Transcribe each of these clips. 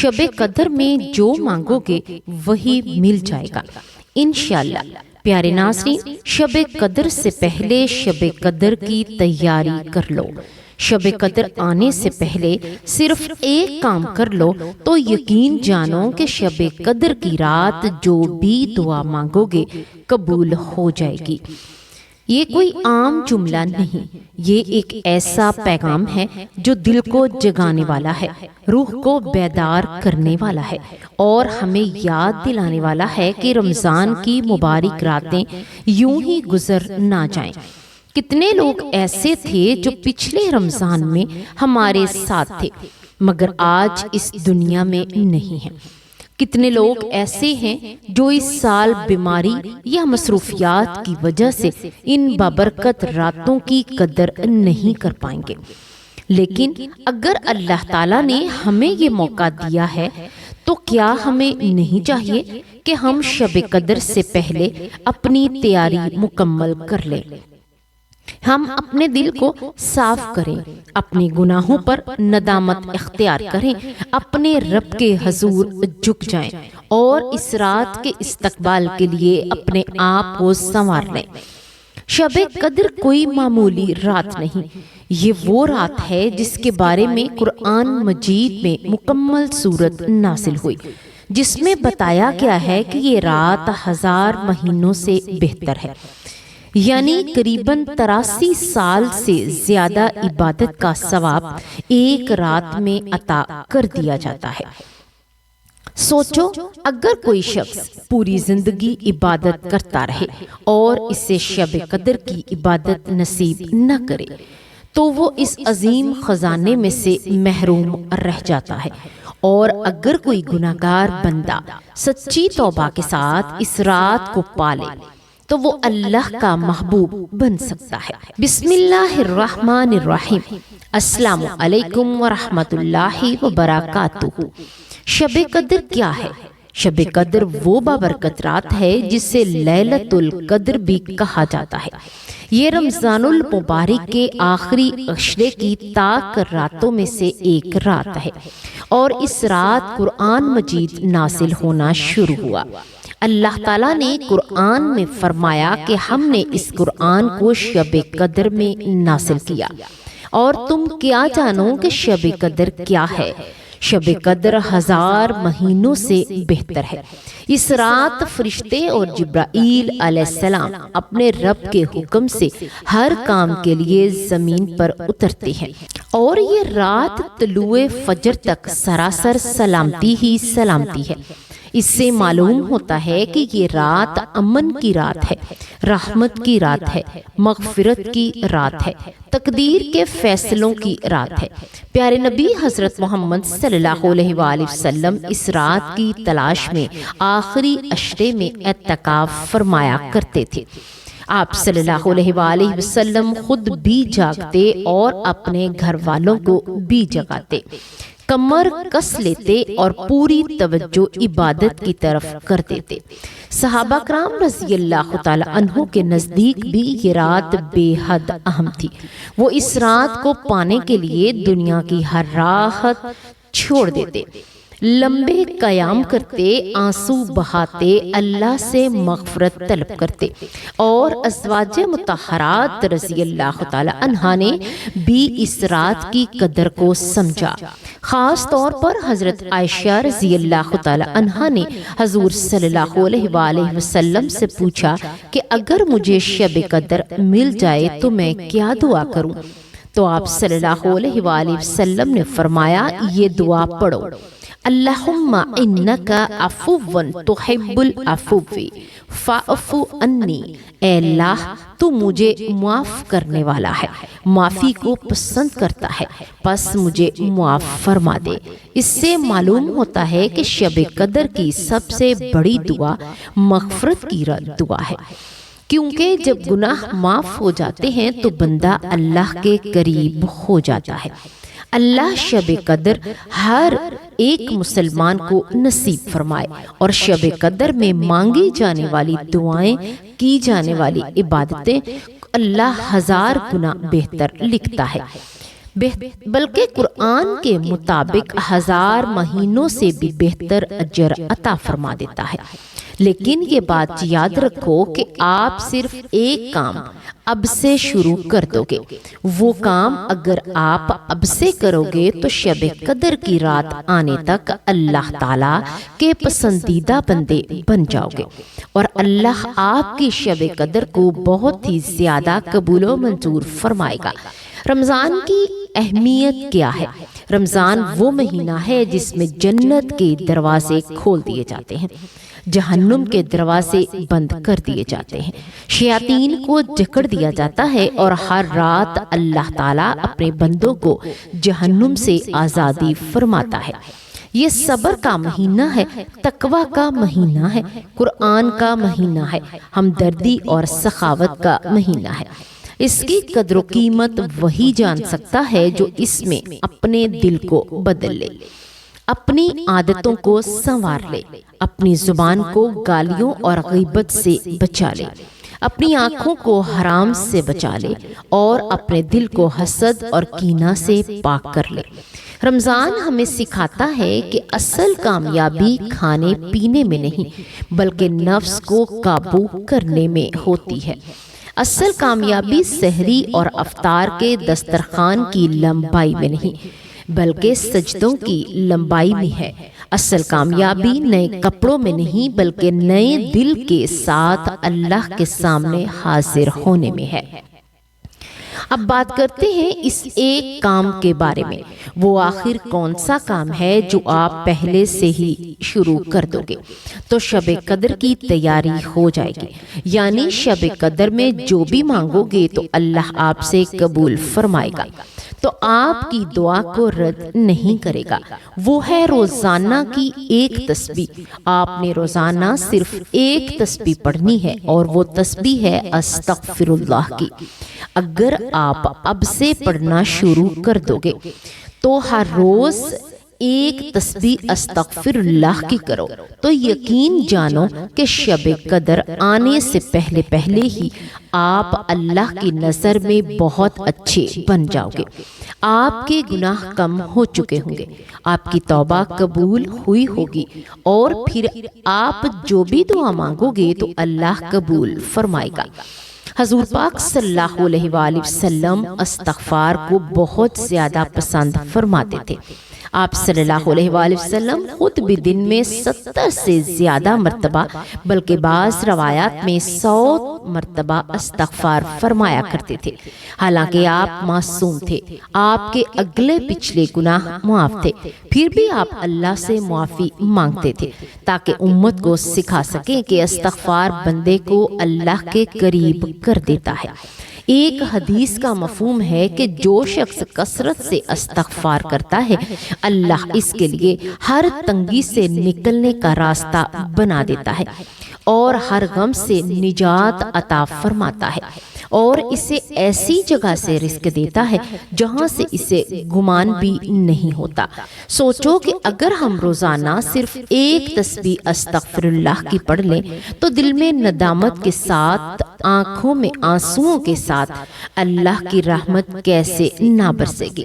شب قدر میں جو مانگو گے وہی مل جائے گا انشاءاللہ۔ پیارے ناظرین، شب قدر سے پہلے شب قدر کی تیاری کر لو۔ شب قدر آنے سے پہلے صرف ایک کام کر لو تو یقین جانو کہ شب قدر کی رات جو بھی دعا مانگو گے قبول ہو جائے گی۔ یہ کوئی عام جملہ نہیں، یہ ایک ایسا پیغام ہے جو دل کو جگانے والا ہے، روح کو بیدار کرنے والا ہے، اور ہمیں یاد دلانے والا ہے کہ رمضان کی مبارک راتیں یوں ہی گزر نہ جائیں۔ کتنے لوگ ایسے تھے جو پچھلے رمضان میں ہمارے ساتھ تھے مگر آج اس دنیا میں نہیں ہیں۔ کتنے لوگ ایسے ہیں جو اس سال بیماری یا مصروفیات کی وجہ سے ان بابرکت راتوں کی قدر نہیں کر پائیں گے، لیکن اگر اللہ تعالیٰ نے ہمیں یہ موقع دیا ہے تو کیا ہمیں نہیں چاہیے کہ ہم شب قدر سے پہلے اپنی تیاری مکمل کر لیں؟ ہم اپنے دل کو صاف کریں، اپنے گناہوں پر ندامت اختیار کریں، اپنے رب کے حضور جھک جائیں اور اس رات کے استقبال کے لیے اپنے آپ کو سنوار لیں۔ شب قدر کوئی معمولی رات نہیں، یہ وہ رات ہے جس کے بارے میں قرآن مجید میں مکمل سورت نازل ہوئی، جس میں بتایا گیا ہے کہ یہ رات 1000 مہینوں سے بہتر ہے، یعنی قریباً 83 سال سے زیادہ عبادت کا ثواب ایک رات میں عطا کر دیا جاتا ہے۔ سوچو اگر کوئی شخص پوری زندگی عبادت کرتا رہے اور اسے شب قدر کی عبادت نصیب نہ کرے تو وہ اس عظیم خزانے میں سے محروم رہ جاتا ہے، اور اگر کوئی گناہگار بندہ سچی توبہ کے ساتھ اس رات کو پالے تو وہ اللہ کا محبوب بن سکتا ہے۔ بسم اللہ الرحمن الرحیم۔ السلام علیکم ورحمۃ اللہ وبرکاتہ۔ شب قدر کیا ہے؟ شب قدر وہ بابرکت رات ہے جسے لیلۃ القدر بھی کہا جاتا ہے۔ یہ رمضان المبارک کے آخری عشرے کی تاک راتوں میں سے ایک رات ہے، اور اس رات قرآن مجید نازل ہونا شروع ہوا۔ اللہ تعالیٰ نے قرآن میں فرمایا کہ ہم نے اس قرآن کو شب قدر میں نازل کیا، اور تم کیا جانو کہ شب قدر کیا ہے؟ شب قدر 1000 مہینوں سے بہتر ہے۔ اس رات فرشتے اور جبرائیل علیہ السلام اپنے رب کے حکم سے ہر کام کے لیے زمین پر اترتے ہیں، اور یہ رات طلوع فجر تک سراسر سلامتی ہی سلامتی ہے۔ اس سے معلوم ہوتا ہے کہ یہ رات امن کی رات ہے، رحمت کی رات ہے، مغفرت کی رات ہے، تقدیر کے فیصلوں کی رات ہے۔ پیارے نبی حضرت محمد صلی اللہ علیہ وآلہ وسلم اس رات کی تلاش میں آخری عشرے میں اعتکاف فرمایا کرتے تھے۔ آپ صلی اللہ علیہ وآلہ وسلم خود بھی جاگتے اور اپنے گھر والوں کو بھی جگاتے، کمر کس لیتے اور پوری توجہ عبادت کی طرف کر دیتے۔ صحابہ کرام رضی اللہ تعالی عنہ کے نزدیک بھی یہ رات بے حد اہم تھی۔ وہ اس رات کو پانے کے لیے دنیا کی ہر راحت چھوڑ دیتے، لمبے قیام کرتے، آنسو بہاتے، اللہ سے مغفرت طلب کرتے، اور ازواج مطہرات رضی اللہ تعالی عنہا نے بھی اس رات کی قدر کو سمجھا۔ خاص طور پر حضرت عائشہ رضی اللہ تعالی عنہا نے حضور صلی اللہ علیہ وآلہ وسلم سے پوچھا کہ اگر مجھے شب قدر مل جائے تو میں کیا دعا کروں؟ تو آپ صلی اللہ علیہ وآلہ وسلم نے فرمایا، یہ دعا پڑھو، اللہم انکا عفو تحب العفو فاعف عنی، اے اللہ تو مجھے معاف کرنے والا ہے، معافی کو پسند کرتا ہے، پس مجھے معاف فرما دے۔ اس سے معلوم ہوتا ہے کہ شب قدر کی سب سے بڑی دعا مغفرت کی دعا ہے، کیونکہ جب گناہ معاف ہو جاتے ہیں تو بندہ اللہ کے قریب ہو جاتا ہے۔ اللہ شب قدر ہر ایک مسلمان کو نصیب فرمائے، اور شب قدر میں مانگی جانے والی دعائیں، کی جانے والی عبادتیں اللہ 1000 گنا بہتر لکھتا ہے۔ بلکہ قرآن کے مطابق 1000 مہینوں سے بھی بہتر اجر عطا فرما دیتا ہے۔ لیکن یہ بات یاد رکھو کہ آپ صرف ایک کام اب سے شروع کر دو گے۔ وہ کام اگر آپ اب سے کرو گے تو شب قدر کی رات آنے تک اللہ تعالیٰ کے پسندیدہ بندے بن جاؤ گے، اور اللہ آپ کی شب قدر کو بہت ہی زیادہ قبول و منظور فرمائے گا۔ رمضان کی اہمیت کیا ہے؟ رمضان وہ مہینہ ہے جس میں جنت کے دروازے کھول دیے جاتے ہیں، جہنم کے دروازے بند کر دیے جاتے ہیں، شیاطین کو جکڑ دیا جاتا ہے، اور ہر رات اللہ تعالیٰ اپنے بندوں کو جہنم سے آزادی فرماتا ہے۔ یہ صبر کا مہینہ ہے، تقوی کا مہینہ ہے، قرآن کا مہینہ ہے، ہمدردی اور سخاوت کا مہینہ ہے۔ اس کی قدر و قیمت وہی جان سکتا ہے جو اس میں اپنے دل کو بدل لے، اپنی عادتوں کو سنوار لے، اپنی زبان کو گالیوں اور غیبت سے بچا لے، اپنی آنکھوں کو حرام سے بچا لے، اور اپنے دل کو حسد اور کینہ سے پاک کر لے۔ رمضان ہمیں سکھاتا ہے کہ اصل کامیابی کھانے پینے میں نہیں بلکہ نفس کو قابو کرنے میں ہوتی ہے۔ اصل کامیابی سحری اور افطار کے دسترخوان کی لمبائی میں نہیں بلکہ سجدوں کی لمبائی میں ہے۔ اصل کامیابی نئے کپڑوں میں نہیں بلکہ نئے دل کے ساتھ اللہ کے سامنے حاضر ہونے میں ہے۔ اب بات کرتے ہیں اس ایک کام کے بارے میں۔ وہ آخر کون سا کام ہے جو آپ پہلے سے ہی شروع کر دو گے تو شب قدر کی تیاری ہو جائے گی، یعنی شب قدر میں جو بھی مانگو گے تو اللہ آپ سے قبول فرمائے گا، تو آپ کی دعا کو رد نہیں کرے گا۔ وہ ہے روزانہ کی ایک تسبیح۔ آپ نے روزانہ صرف ایک تسبیح پڑھنی ہے، اور وہ تسبیح ہے استغفر اللہ کی۔ اگر آپ اب سے پڑھنا شروع کر دو گے تو ہر روز ایک تسبیح استغفر اللہ کی کرو تو یقین جانو کہ شب قدر آنے سے پہلے پہلے ہی آپ اللہ کی نظر میں بہت اچھے بن جاؤ گے۔ آپ کے گناہ کم ہو چکے ہوں گے، آپ کی توبہ قبول ہوئی ہوگی، اور پھر آپ جو بھی دعا مانگو گے تو اللہ قبول فرمائے گا۔ حضور پاک صلی اللہ علیہ وآلہ وسلم استغفار کو بہت زیادہ پسند فرماتے تھے۔ آپ صلی اللہ علیہ وآلہ وسلم خود بھی دن میں 70 سے زیادہ مرتبہ بلکہ بعض روایات میں 100 مرتبہ استغفار فرمایا کرتے تھے۔ حالانکہ آپ معصوم تھے، آپ کے اگلے پچھلے گناہ معاف تھے، پھر بھی آپ اللہ سے معافی مانگتے تھے تاکہ امت کو سکھا سکیں کہ استغفار بندے کو اللہ کے قریب کر دیتا ہے۔ ایک حدیث کا مفہوم ہے کہ جو شخص کثرت سے استغفار کرتا ہے اللہ اس کے لیے ہر تنگی سے نکلنے کا راستہ بنا دیتا ہے، اور ہر غم سے نجات عطا فرماتا ہے، اور اسے ایسی جگہ سے رزق دیتا ہے جہاں سے اسے گمان بھی نہیں ہوتا۔ سوچو کہ اگر ہم روزانہ صرف ایک تسبیح استغفر اللہ کی پڑھ لیں تو دل میں ندامت کے ساتھ، آنکھوں میں آنسوؤں کے ساتھ اللہ کی رحمت کیسے نہ برسے گی۔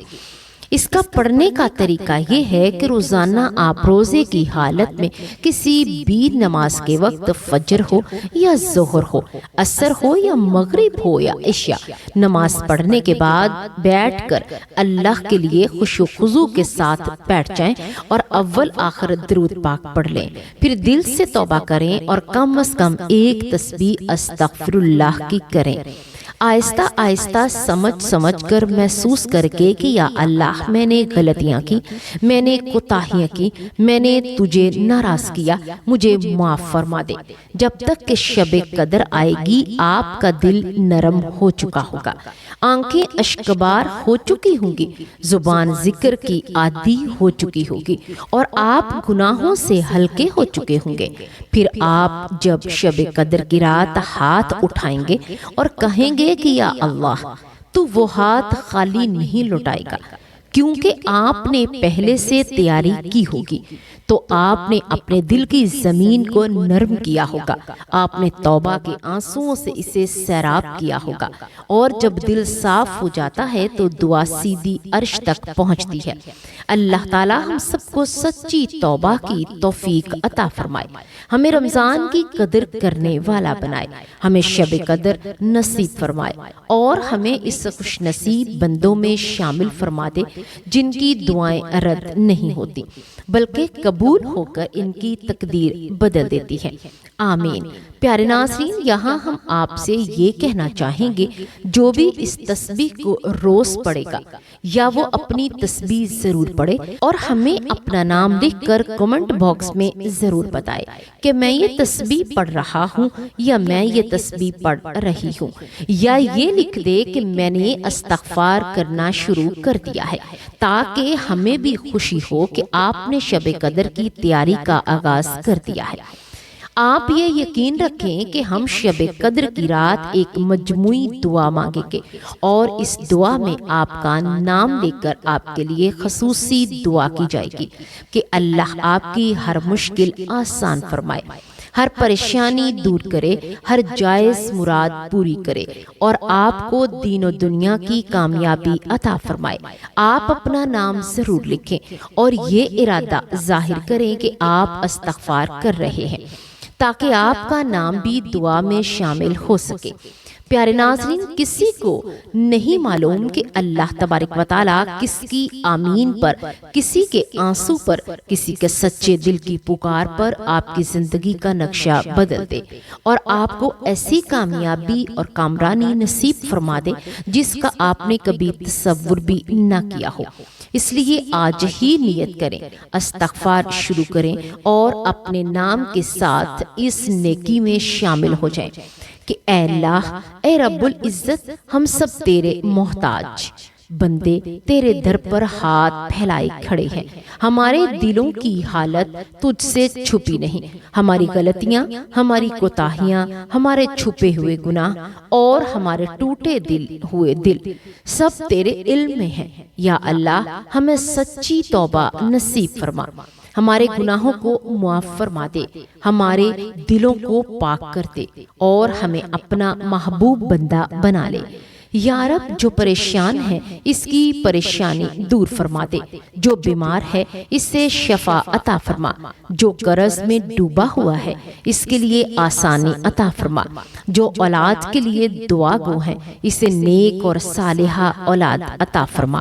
اس کا پڑھنے کا طریقہ یہ ہے کہ روزانہ آپ روزے کی حالت میں کسی بھی نماز کے وقت، فجر ہو یا ظہر ہو، عصر ہو یا مغرب ہو یا عشاء، نماز پڑھنے کے بعد بیٹھ کر اللہ کے لیے خشوع و خضوع کے ساتھ بیٹھ جائیں اور اول آخر درود پاک پڑھ لیں، پھر دل سے توبہ کریں اور کم از کم ایک تسبیح استغفر اللہ کی کریں۔ آہستہ آہستہ سمجھ کر محسوس کر کے کہ یا اللہ میں نے غلطیاں کی، میں نے کوتاہیاں کی، میں نے تجھے ناراض کیا، مجھے معاف فرما دے۔ جب تک کہ شب قدر آئے گی آپ کا دل نرم ہو چکا ہوگا، آنکھیں اشکبار ہو چکی ہوں گی، زبان ذکر کی عادی ہو چکی ہوگی، اور آپ گناہوں سے ہلکے ہو چکے ہوں گے۔ پھر آپ جب شب قدر کی رات ہاتھ اٹھائیں گے اور کہیں گے کہ یا اللہ تو وہ ہاتھ خالی نہیں لوٹائے گا، کیونکہ آپ نے پہلے سے تیاری کی ہوگی تو آپ نے اپنے دل کی زمین کو نرم کیا ہوگا، آپ نے توبہ کے آنسوؤں سے اسے سیراب کیا ہوگا، اور جب دل صاف ہو جاتا ہے تو دعا سیدھی عرش تک پہنچتی ہے۔ اللہ تعالیٰ ہم سب کو سچی توبہ کی توفیق عطا فرمائے، ہمیں رمضان کی قدر کرنے والا بنائے، ہمیں شب قدر نصیب فرمائے، اور ہمیں اس خوش نصیب بندوں میں شامل فرما دے جن کی دعائیں رد نہیں ہوتی بلکہ قبول ہو کر ان کی تقدیر بدل دیتی ہے، آمین۔ پیارے ناظرین، یہاں ہم آپ سے یہ کہنا چاہیں گے جو بھی اس تسبیح کو روز پڑھے گا یا وہ اپنی تسبیح ضرور پڑھے اور ہمیں اپنا نام لکھ کر کمنٹ باکس میں ضرور بتائے کہ میں یہ تسبیح پڑھ رہا ہوں یا میں یہ تسبیح پڑھ رہی ہوں، یا یہ لکھ دے کہ میں نے استغفار کرنا شروع کر دیا ہے، تاکہ ہمیں بھی خوشی ہو کہ آپ نے شب قدر کی تیاری کا آغاز کر دیا ہے۔ آپ یہ یقین رکھیں کہ ہم شب قدر کی رات ایک مجموعی دعا مانگیں گے، اور اس دعا میں آپ کا نام لے کر آپ کے لیے خصوصی دعا کی جائے گی کہ اللہ آپ کی ہر مشکل آسان فرمائے، ہر پریشانی دور کرے، ہر جائز مراد پوری کرے، اور آپ کو دین و دنیا کی کامیابی عطا فرمائے۔ آپ اپنا نام ضرور لکھیں اور یہ ارادہ ظاہر کریں کہ آپ استغفار کر رہے ہیں، تاکہ آپ کا نام بھی دعا میں شامل ہو سکے۔ پیارے ناظرین، کسی کو نہیں معلوم کہ اللہ تبارک و تعالیٰ کس کی آمین پر، کسی کے آنسو پر، کسی کے سچے دل کی پکار پر آپ کی زندگی کا نقشہ بدل دے اور آپ کو ایسی کامیابی اور کامرانی نصیب فرما دے جس کا آپ نے کبھی تصور بھی نہ کیا ہو۔ اس لیے آج ہی نیت کریں، استغفار شروع کریں اور اپنے نام کے ساتھ اس نیکی میں شامل ہو جائیں کہ اے اللہ، اے رب العزت، ہم سب تیرے محتاج بندے تیرے در پر ہاتھ پھیلائے کھڑے ہیں۔ ہمارے دلوں کی حالت تجھ سے چھپی نہیں، ہماری غلطیاں، ہماری کوتاہیاں، ہمارے چھپے ہوئے گناہ اور ہمارے ٹوٹے ہوئے دل سب تیرے علم میں ہیں۔ یا اللہ، ہمیں سچی توبہ نصیب فرما، ہمارے گناہوں کو معاف فرما دے، ہمارے دلوں کو پاک کر دے اور ہمیں اپنا محبوب بندہ بنا لے۔ یا رب، جو پریشان ہے اس کی پریشانی دور فرما دے، جو بیمار ہے اس سے شفا عطا فرما، جو قرض میں ڈوبا ہوا ہے اس کے لیے آسانی عطا فرما، جو اولاد کے لیے دعا گو ہے اسے نیک اور صالحہ اولاد عطا فرما،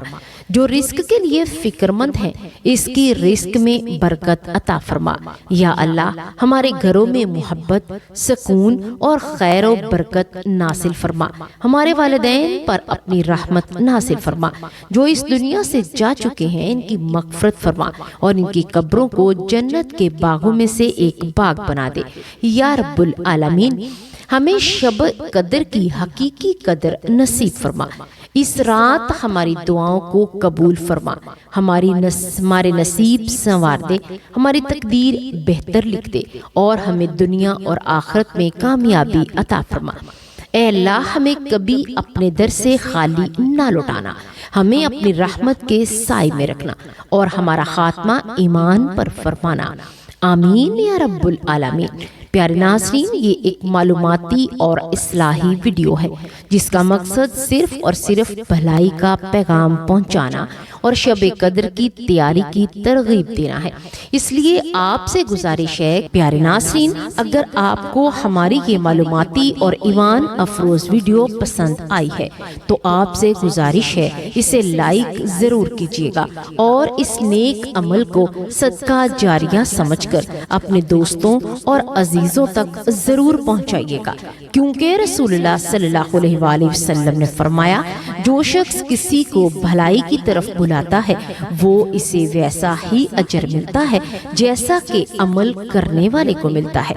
جو رزق کے لیے فکر مند ہے اس کی رزق میں برکت عطا فرما۔ یا اللہ، ہمارے گھروں میں محبت، سکون اور خیر و برکت نازل فرما، ہمارے والدین پر اپنی رحمت نازل فرما، جو اس دنیا سے جا چکے ہیں ان کی مغفرت فرما اور ان کی قبروں کو جنت کے باغوں میں سے ایک باغ بنا دے۔ یا رب العالمین، ہمیں شب قدر کی حقیقی قدر نصیب فرما، اس رات ہماری دعاؤں کو قبول فرما، ہمارے نصیب سنوار دے، ہماری تقدیر بہتر لکھ دے اور ہمیں دنیا اور آخرت میں کامیابی عطا فرما۔ اے اللہ، ہمیں کبھی اپنے در سے خالی نہ لوٹانا، ہمیں اپنی رحمت کے سائے میں رکھنا اور ہمارا خاتمہ ایمان پر فرمانا، آمین یا رب العالمین۔ پیارے ناظرین، یہ ایک معلوماتی اور اصلاحی ویڈیو ہے جس کا مقصد صرف اور صرف بھلائی کا پیغام پہنچانا اور شب قدر کی تیاری کی ترغیب دینا ہے۔ اس لیے آپ سے گزارش ہے پیارے ناظرین، اگر آپ کو ہماری یہ معلوماتی اور ایمان افروز ویڈیو پسند آئی ہے تو آپ سے گزارش ہے اسے لائک ضرور کیجیے گا اور اس نیک عمل کو صدقہ جاریہ سمجھ کر اپنے دوستوں اور عزیزوں تک ضرور پہنچائیے گا، کیونکہ رسول اللہ صلی اللہ علیہ وآلہ وسلم نے فرمایا، جو شخص کسی کو بھلائی کی طرف بلاتا ہے وہ اسے ویسا ہی اجر ملتا ہے جیسا کہ عمل کرنے والے کو ملتا ہے۔